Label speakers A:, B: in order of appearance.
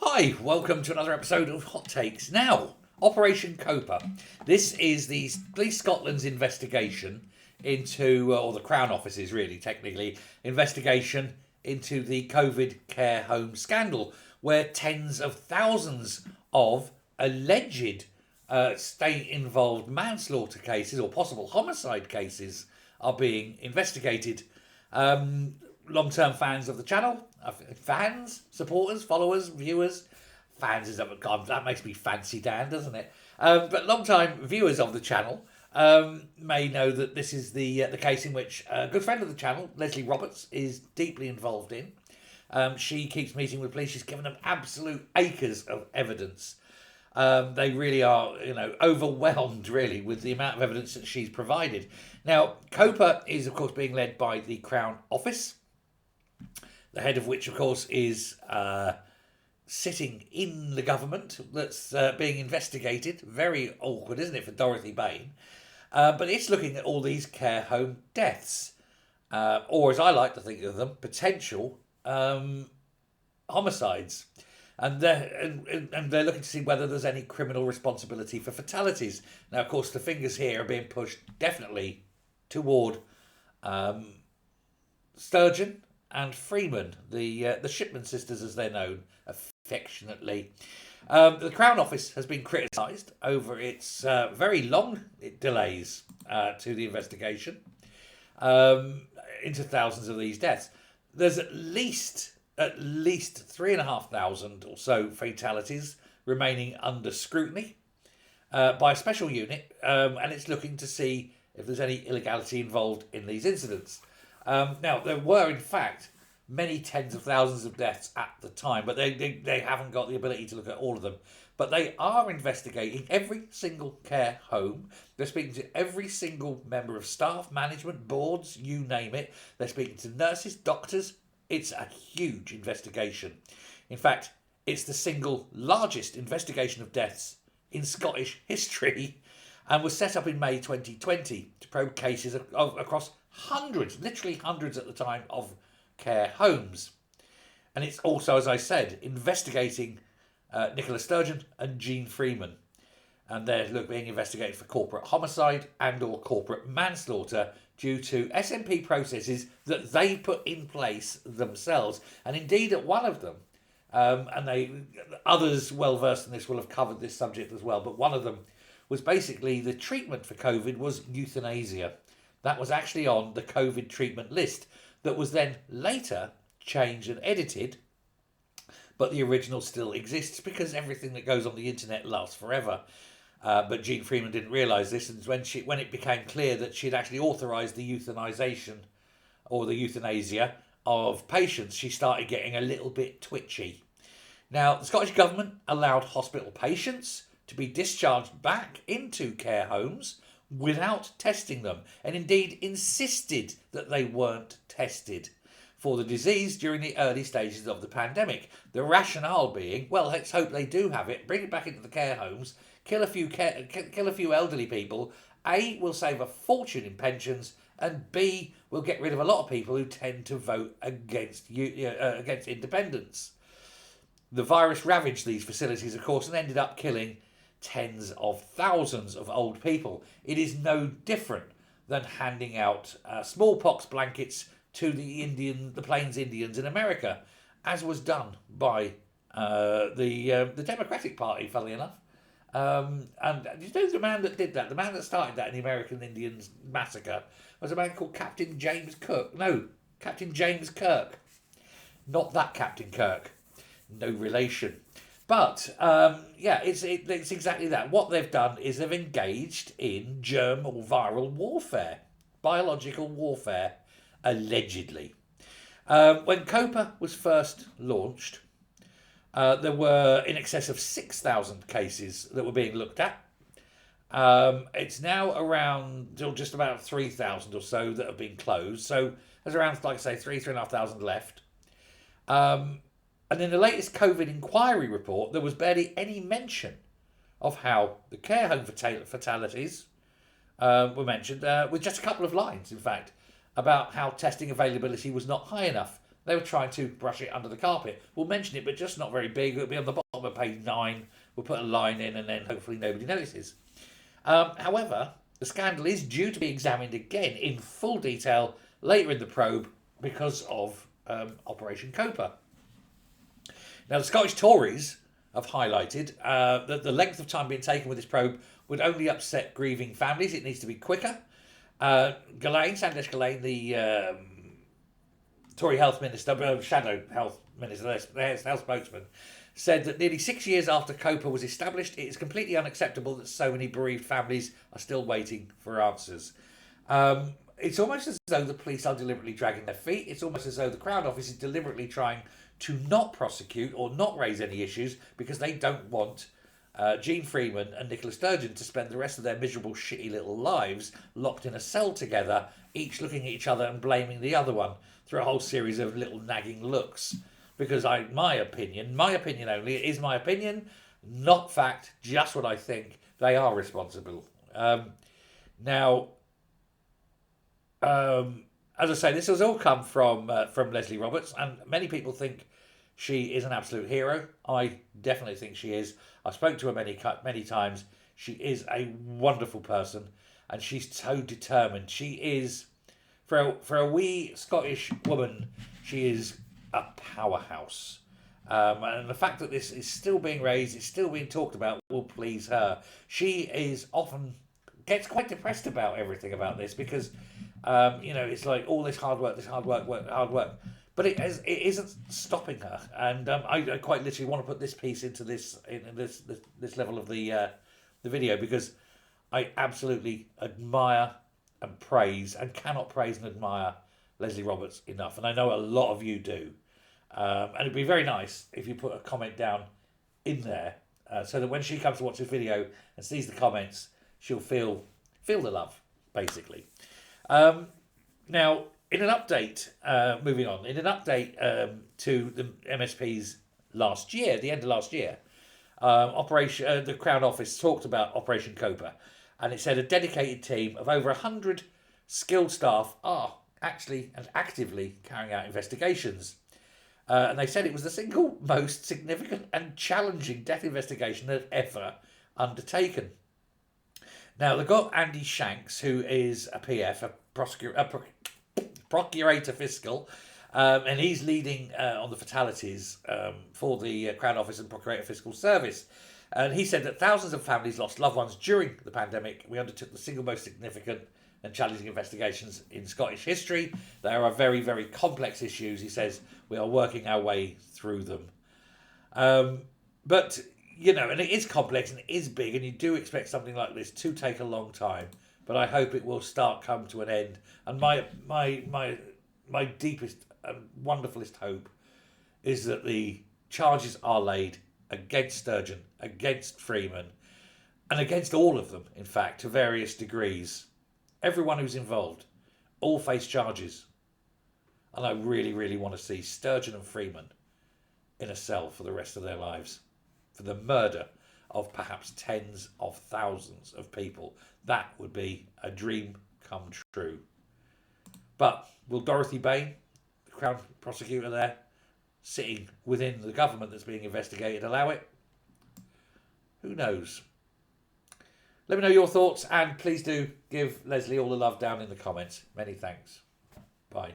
A: Hi, welcome to another episode of Hot Takes. Now, Operation Koper. This is the Police Scotland's investigation into, or the Crown Office's really, technically, investigation into the COVID care home scandal, where tens of thousands of alleged state-involved manslaughter cases or possible homicide cases are being investigated. Long-term fans of the channel, supporters, followers, viewers, fans is God, that makes me fancy Dan, doesn't it? But long-time viewers of the channel may know that this is the case in which a good friend of the channel, Leslie Roberts, is deeply involved in. She keeps meeting with police. She's given them absolute acres of evidence. They really are, overwhelmed really with the amount of evidence that she's provided. Now, Koper is, of course, being led by the Crown Office, the head of which, of course, is sitting in the government that's being investigated. Very awkward, isn't it, for Dorothy Bain? But it's looking at all these care home deaths, or as I like to think of them, potential homicides. And they're looking to see whether there's any criminal responsibility for fatalities. Now, of course, the fingers here are being pushed definitely toward Sturgeon and Freeman, the Shipman sisters, as they're known affectionately. The Crown Office has been criticised over its very long delays to the investigation into thousands of these deaths. There's at least 3,500 or so fatalities remaining under scrutiny by a special unit, and it's looking to see if there's any illegality involved in these incidents. Now, there were, in fact, many tens of thousands of deaths at the time, but they haven't got the ability to look at all of them. But they are investigating every single care home. They're speaking to every single member of staff, management, boards, you name it. They're speaking to nurses, doctors. It's a huge investigation. In fact, it's the single largest investigation of deaths in Scottish history and was set up in May 2020 to probe cases across hundreds, literally hundreds at the time, of care homes. And it's also, as I said, investigating Nicola Sturgeon and Jean Freeman. And they're being investigated for corporate homicide and or corporate manslaughter due to SMP processes that they put in place themselves. And indeed, at one of them, others well versed in this will have covered this subject as well, but one of them was basically the treatment for COVID was euthanasia. That was actually on the COVID treatment list that was then later changed and edited, but the original still exists because everything that goes on the internet lasts forever. But Jean Freeman didn't realise this, and when it became clear that she'd actually authorised the euthanisation or the euthanasia of patients, she started getting a little bit twitchy. Now, the Scottish Government allowed hospital patients to be discharged back into care homes without testing them, and indeed insisted that they weren't tested for the disease during the early stages of the pandemic. The rationale being, well, let's hope they do have it, bring it back into the care homes, kill a few elderly people. A, will save a fortune in pensions, and B, will get rid of a lot of people who tend to vote against independence. The virus ravaged these facilities, of course, and ended up killing tens of thousands of old people. It is no different than handing out smallpox blankets to the Plains Indians in America, as was done by the Democratic Party, funnily enough. And you know the man that did that, the man that started that in the American Indians massacre, was a man called Captain James Cook. No, Captain James Kirk. Not that Captain Kirk. No relation. But, it's exactly that. What they've done is they've engaged in germ or viral warfare, biological warfare, allegedly. When Koper was first launched, there were in excess of 6,000 cases that were being looked at. It's now around just about 3,000 or so that have been closed. So there's around, like I say, 3,500 left. And in the latest COVID inquiry report, there was barely any mention of how the care home fatalities were mentioned, with just a couple of lines, in fact, about how testing availability was not high enough They were trying to brush it under the carpet. We'll mention it, but just not very big. It'll be on the bottom of page 9. We'll put a line in, and then hopefully nobody notices. However, the scandal is due to be examined again in full detail later in the probe because of Operation Koper. Now, the Scottish Tories have highlighted that the length of time being taken with this probe would only upset grieving families. It needs to be quicker. Sandesh Gillane, the Tory Health Minister, Shadow Health Minister, the health spokesman, said that nearly 6 years after Koper was established, it is completely unacceptable that so many bereaved families are still waiting for answers. It's almost as though the police are deliberately dragging their feet. It's almost as though the Crown Office is deliberately trying to not prosecute or not raise any issues because they don't want Jean Freeman and Nicola Sturgeon to spend the rest of their miserable, shitty little lives locked in a cell together, each looking at each other and blaming the other one through a whole series of little nagging looks. Because my opinion only, it is my opinion, not fact, just what I think, they are responsible. As I say, this has all come from Leslie Roberts, and many people think she is an absolute hero. I definitely think she is. I spoke to her many times. She is a wonderful person, and she's so determined. She is, for a wee Scottish woman, she is a powerhouse. And the fact that this is still being raised, it's still being talked about, will please her. She is often gets quite depressed about everything about this because, it's like all this hard work. But it isn't stopping her, and I quite literally want to put this piece into this level of the video because I absolutely admire and praise and cannot praise and admire Leslie Roberts enough, and I know a lot of you do. And it'd be very nice if you put a comment down in there so that when she comes to watch this video and sees the comments, she'll feel the love, basically. Now, in an update, moving on, to the MSPs last year, the end of last year, the Crown Office talked about Operation Koper, and it said a dedicated team of over 100 skilled staff are actually and actively carrying out investigations. And they said it was the single most significant and challenging death investigation they've ever undertaken. Now, they've got Andy Shanks, who is a PF, Procurator Fiscal, and he's leading on the fatalities for the Crown Office and Procurator Fiscal Service. And he said that thousands of families lost loved ones during the pandemic. We undertook the single most significant and challenging investigations in Scottish history. There are very, very complex issues. He says we are working our way through them. But, and it is complex and it is big, and you do expect something like this to take a long time. But I hope it will come to an end. And my deepest and wonderfulest hope is that the charges are laid against Sturgeon, against Freeman, and against all of them, in fact, to various degrees. Everyone who's involved, all face charges. And I really, really want to see Sturgeon and Freeman in a cell for the rest of their lives for the murder of perhaps tens of thousands of people. That would be a dream come true. But will Dorothy Bain, the Crown prosecutor there, sitting within the government that's being investigated, allow it? Who knows? Let me know your thoughts, and please do give Leslie all the love down in the comments. Many thanks. Bye.